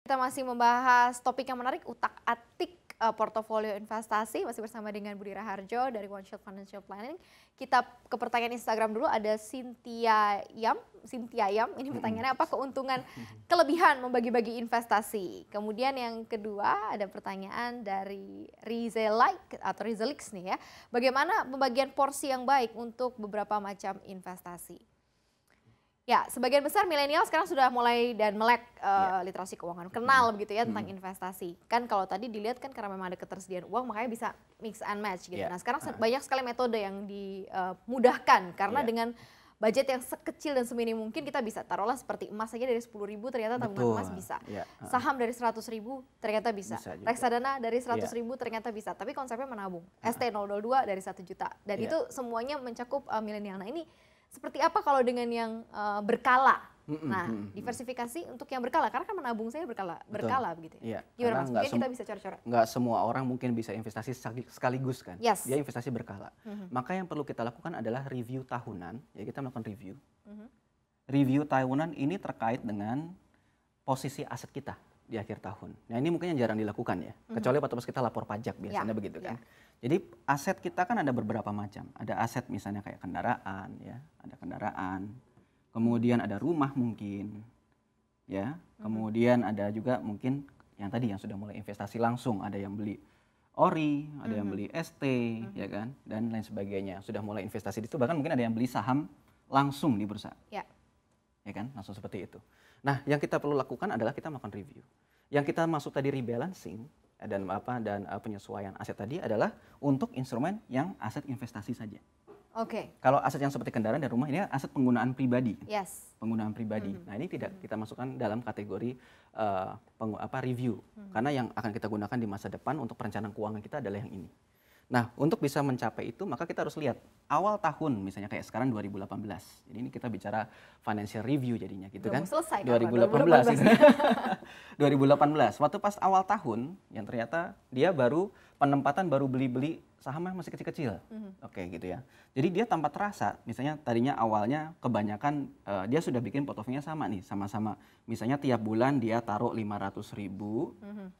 Kita masih membahas topik yang menarik, utak-atik portofolio investasi, masih bersama dengan Budi Raharjo dari One Shot Financial Planning. Kita ke pertanyaan Instagram dulu, ada Cynthia Yam, ini pertanyaannya apa keuntungan kelebihan membagi-bagi investasi. Kemudian yang kedua ada pertanyaan dari Rizelix nih ya, bagaimana pembagian porsi yang baik untuk beberapa macam investasi. Ya, sebagian besar milenial sekarang sudah mulai dan melek literasi keuangan, kenal begitu ya tentang investasi. Kan kalau tadi dilihat kan karena memang ada ketersediaan uang, makanya bisa mix and match gitu. Nah sekarang banyak sekali metode yang dimudahkan karena dengan budget yang sekecil dan seminim mungkin kita bisa taruhlah seperti emas saja dari 10.000 ternyata tabungan emas bisa. Saham dari 100.000 ternyata bisa. Reksadana dari 100.000 ternyata bisa. Tapi konsepnya menabung. ST002 dari 1 juta. Dan itu semuanya mencakup milenial. Nah ini seperti apa kalau dengan yang berkala? Nah, diversifikasi untuk yang berkala, karena kan menabung saya berkala begitu ya. Gimana Mas? Mungkin kita bisa coret-coret. Nggak semua orang mungkin bisa investasi sekaligus kan. Dia investasi berkala. Maka yang perlu kita lakukan adalah review tahunan. Ya kita melakukan review. Review tahunan ini terkait dengan posisi aset kita di akhir tahun. Nah ini mungkin yang jarang dilakukan ya. Kecuali waktu pas kita lapor pajak biasanya begitu kan. Jadi aset kita kan ada beberapa macam. Ada aset misalnya kayak kendaraan ya, ada kendaraan. Kemudian ada rumah mungkin. Ya. Kemudian ada juga mungkin yang tadi yang sudah mulai investasi langsung, ada yang beli ori, ada yang beli ST ya kan dan lain sebagainya. Sudah mulai investasi di situ, bahkan mungkin ada yang beli saham langsung di bursa. Ya kan? Langsung seperti itu. Nah, yang kita perlu lakukan adalah kita melakukan review. Yang kita masuk tadi rebalancing dan penyesuaian aset tadi adalah untuk instrumen yang aset investasi saja. Kalau aset yang seperti kendaraan dan rumah ini aset penggunaan pribadi. Penggunaan pribadi. Nah, ini tidak kita masukkan dalam kategori review karena yang akan kita gunakan di masa depan untuk perencanaan keuangan kita adalah yang ini. Nah, untuk bisa mencapai itu maka kita harus lihat awal tahun misalnya kayak sekarang 2018. Jadi ini kita bicara financial review jadinya gitu kan. 2018. 2018. Waktu pas awal tahun yang ternyata dia penempatan baru beli sahamnya masih kecil-kecil. Gitu ya. Jadi dia tanpa terasa misalnya tadinya awalnya kebanyakan dia sudah bikin portofolionya sama nih, sama-sama. Misalnya tiap bulan dia taruh 500.000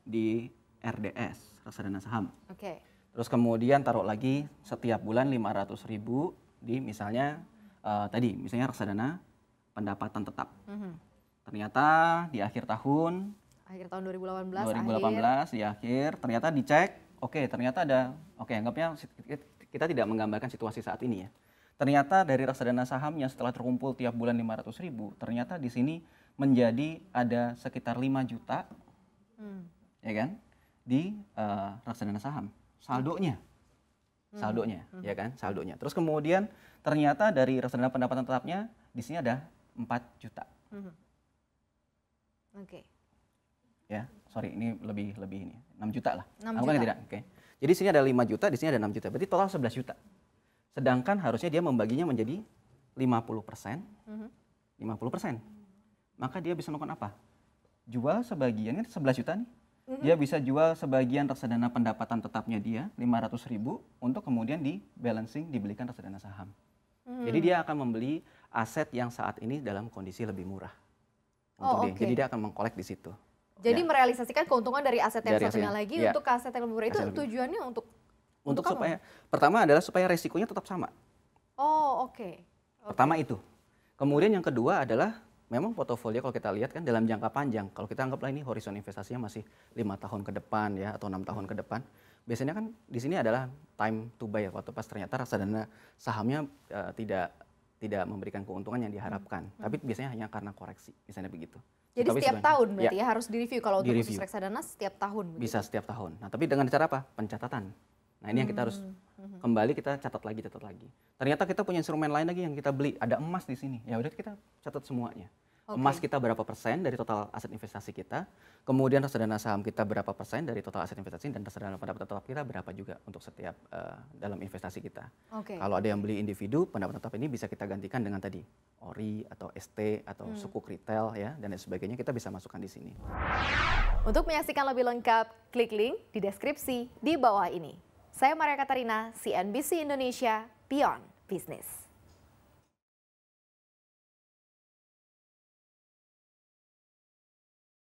di RDS, reksadana saham. Terus kemudian taruh lagi setiap bulan 500.000 di misalnya misalnya reksadana pendapatan tetap. Ternyata di akhir tahun 2018 di akhir ternyata dicek, ternyata ada anggapnya kita tidak menggambarkan situasi saat ini ya. Ternyata dari reksadana sahamnya setelah terkumpul tiap bulan 500.000, ternyata di sini menjadi ada sekitar 5 juta. Ya kan? Di reksadana saham. Saldonya, ya kan, saldonya. Terus kemudian ternyata dari reksadana pendapatan tetapnya di sini ada 4 juta. Ya, sorry ini lebih ini 6 juta lah. 6 juta. Tidak? Jadi di sini ada 5 juta, di sini ada 6 juta. Berarti total 11 juta. Sedangkan harusnya dia membaginya menjadi 50%. 50%. Maka dia bisa melakukan apa? Jual sebagiannya 11 juta nih. Dia bisa jual sebagian reksadana pendapatan tetapnya dia 500.000 untuk kemudian di balancing dibelikan reksadana saham. Jadi dia akan membeli aset yang saat ini dalam kondisi lebih murah untuk dia. Jadi dia akan mengkolek di situ. Jadi merealisasikan keuntungan dari aset yang satunya lagi untuk aset yang lebih murah itu tujuannya untuk supaya pertama adalah supaya resikonya tetap sama. Pertama itu. Kemudian yang kedua adalah memang portofolio kalau kita lihat kan dalam jangka panjang, kalau kita anggaplah ini horizon investasinya masih 5 tahun ke depan ya atau 6 tahun ke depan, biasanya kan di sini adalah time to buy waktu pas ternyata reksadana sahamnya tidak memberikan keuntungan yang diharapkan, tapi biasanya hanya karena koreksi, misalnya begitu. Jadi setiap tahun berarti ya harus direview kalau untuk khusus reksadana setiap tahun. Bisa setiap tahun. Nah tapi dengan cara apa? Pencatatan. Nah ini yang kita harus kembali kita catat lagi. Ternyata kita punya instrumen lain lagi yang kita beli, ada emas di sini. Ya udah kita catat semuanya. Emas kita berapa persen dari total aset investasi kita, kemudian reksadana saham kita berapa persen dari total aset investasi, dan reksadana pendapatan tetap kita berapa juga untuk setiap dalam investasi kita. Kalau ada yang beli individu, pendapatan tetap ini bisa kita gantikan dengan tadi ori atau ST atau sukuk retail ya dan lain sebagainya, kita bisa masukkan di sini. Untuk menyaksikan lebih lengkap, klik link di deskripsi di bawah ini. Saya Maria Katarina, CNBC Indonesia, Beyond Business.